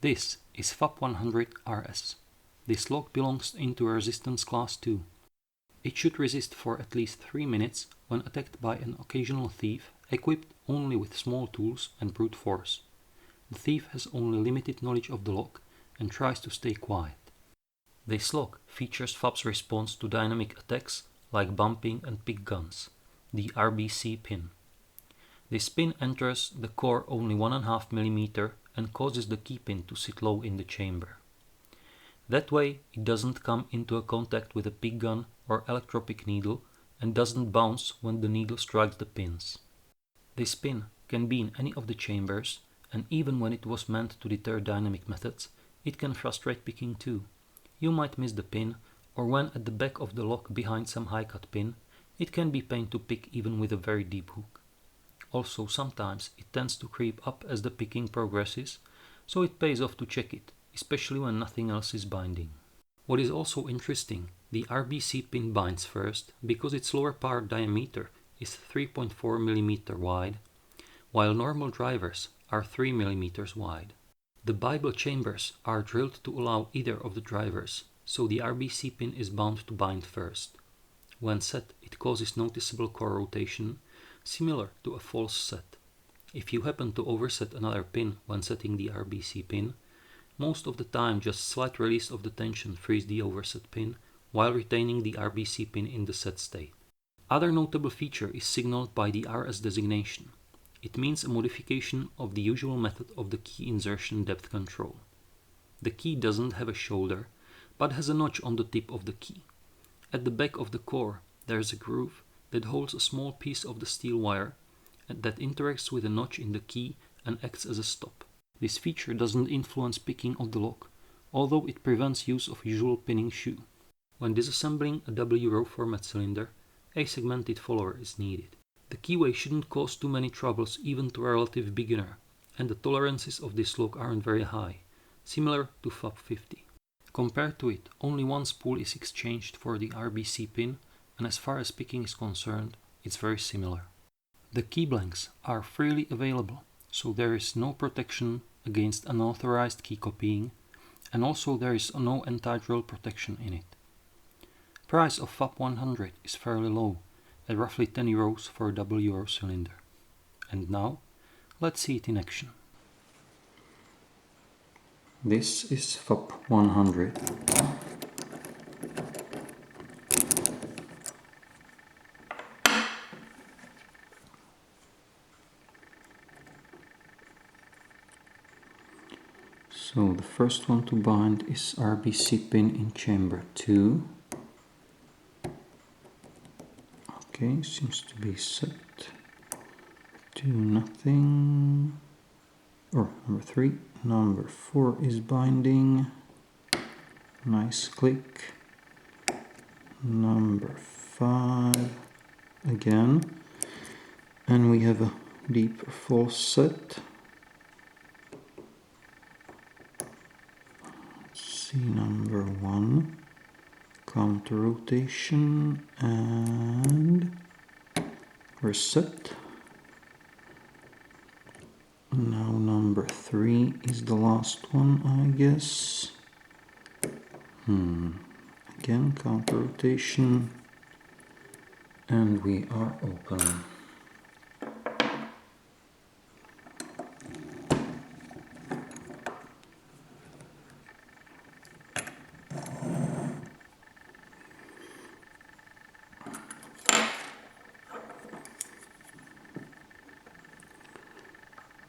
This is FAB100RS. This lock belongs into resistance class 2. It should resist for at least 3 minutes when attacked by an occasional thief equipped only with small tools and brute force. The thief has only limited knowledge of the lock and tries to stay quiet. This lock features FAB's response to dynamic attacks like bumping and pick guns, the RBC pin. This pin enters the core only 1.5 mm and causes the key pin to sit low in the chamber. That way it doesn't come into a contact with a pick gun or electropic needle and doesn't bounce when the needle strikes the pins. This pin can be in any of the chambers, and even when it was meant to deter dynamic methods, it can frustrate picking too. You might miss the pin, or when at the back of the lock behind some high-cut pin, it can be pain to pick even with a very deep hook. Also, sometimes it tends to creep up as the picking progresses, so it pays off to check it, especially when nothing else is binding. What is also interesting, the RBC pin binds first because its lower part diameter is 3.4 mm wide, while normal drivers are 3 mm wide. The Bible chambers are drilled to allow either of the drivers, so the RBC pin is bound to bind first. When set, it causes noticeable core rotation, similar to a false set. If you happen to overset another pin when setting the RBC pin, most of the time just slight release of the tension frees the overset pin while retaining the RBC pin in the set state. Other notable feature is signaled by the RS designation. It means a modification of the usual method of the key insertion depth control. The key doesn't have a shoulder, but has a notch on the tip of the key. At the back of the core, there is a groove that holds a small piece of the steel wire that interacts with a notch in the key and acts as a stop. This feature doesn't influence picking of the lock, although it prevents use of usual pinning shoe. When disassembling a W row format cylinder, a segmented follower is needed. The keyway shouldn't cause too many troubles even to a relative beginner, and the tolerances of this lock aren't very high, similar to FAB50. Compared to it, only one spool is exchanged for the RBC pin, and as far as picking is concerned, it's very similar. The key blanks are freely available, so there is no protection against unauthorized key copying, and also there is no anti-drill protection in it. Price of FAB100 is fairly low, at roughly 10 euros for a W row cylinder. And now, let's see it in action. This is FAB100. So the first one to bind is RBC pin in chamber 2. Okay, seems to be set to nothing. Or number 3. Number 4 is binding. Nice click. Number 5 again. And we have a deep false set. See number 1. Counter rotation and reset. Now number 3 is the last one, I guess. Again counter rotation and we are open.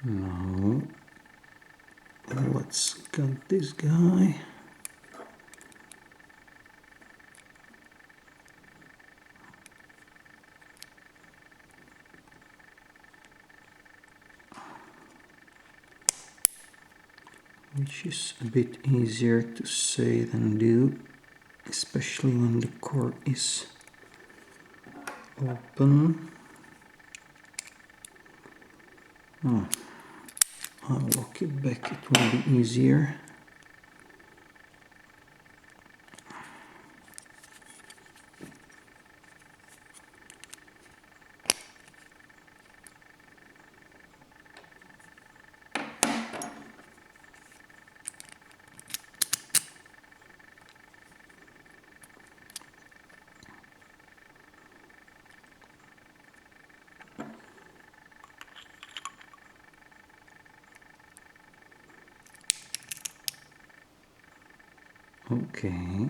Now, let's cut this guy. Which is a bit easier to say than do, especially when the core is open. I'll lock it back, it will be easier. Okay.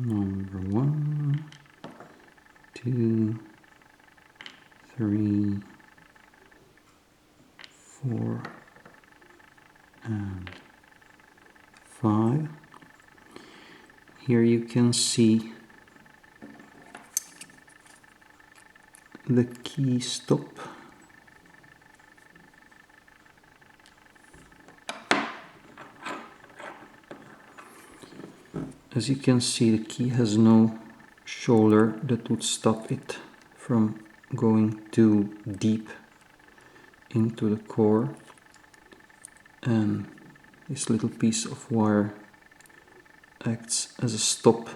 Number 1, 2, 3, 4, and 5. Here you can see the key stop. As you can see, the key has no shoulder that would stop it from going too deep into the core, and this little piece of wire acts as a stop.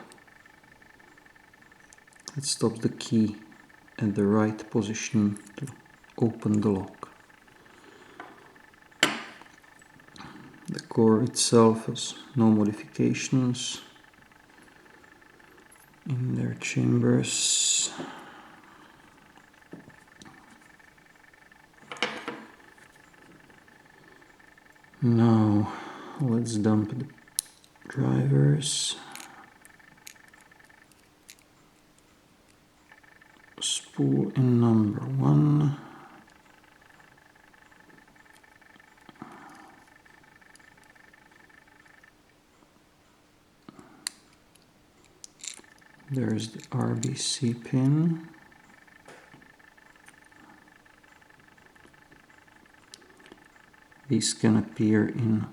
It stops the key at the right position to open the lock. The core itself has no modifications in their chambers. Now let's dump the drivers. Spool in number 1. There's the RBC pin. These can appear in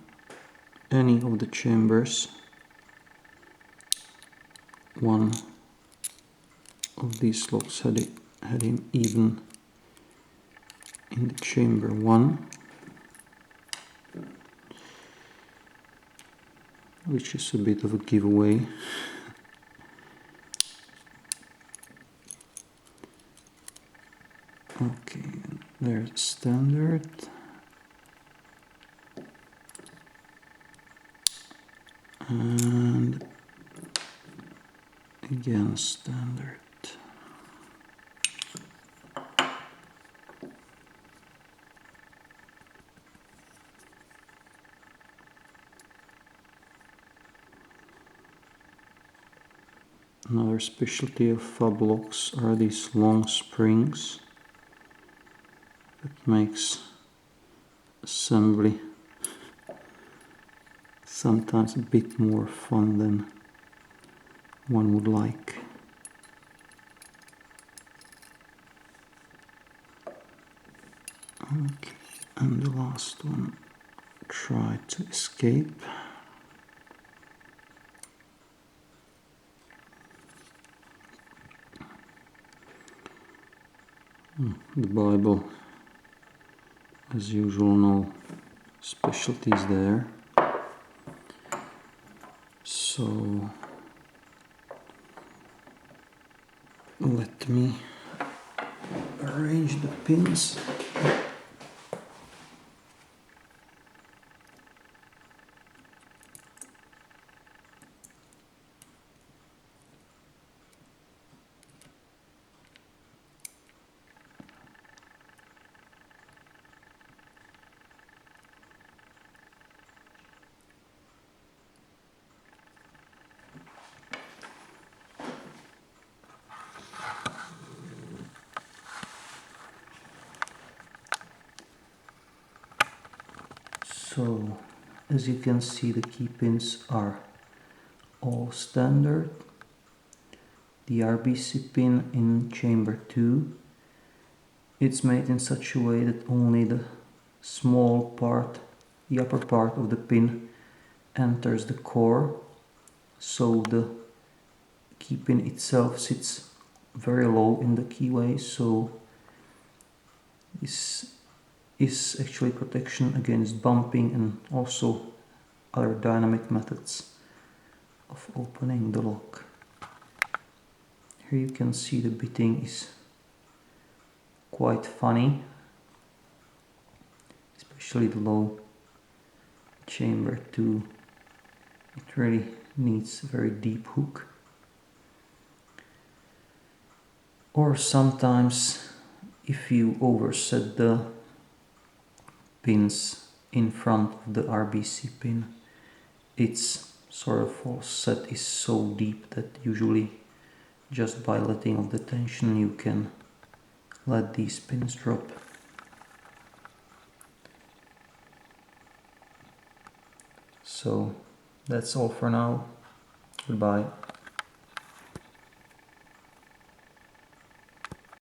any of the chambers. One of these slots had him even in the chamber 1, which is a bit of a giveaway. Okay, there's standard. And again standard. Another specialty of FAB locks are these long springs. That makes assembly sometimes a bit more fun than one would like. Okay, and the last one tried to escape. The Bible, as usual, no specialties there. So let me arrange the pins. So, as you can see, the key pins are all standard. The RBC pin in chamber 2, it's made in such a way that only the small part, the upper part of the pin enters the core, so the key pin itself sits very low in the keyway, so this is actually protection against bumping and also other dynamic methods of opening the lock. Here you can see the bitting is quite funny, especially the low chamber too. It really needs a very deep hook. Or sometimes if you overset the pins in front of the RBC pin, its sort of offset is so deep that usually just by letting off the tension you can let these pins drop. So that's all for now. Goodbye.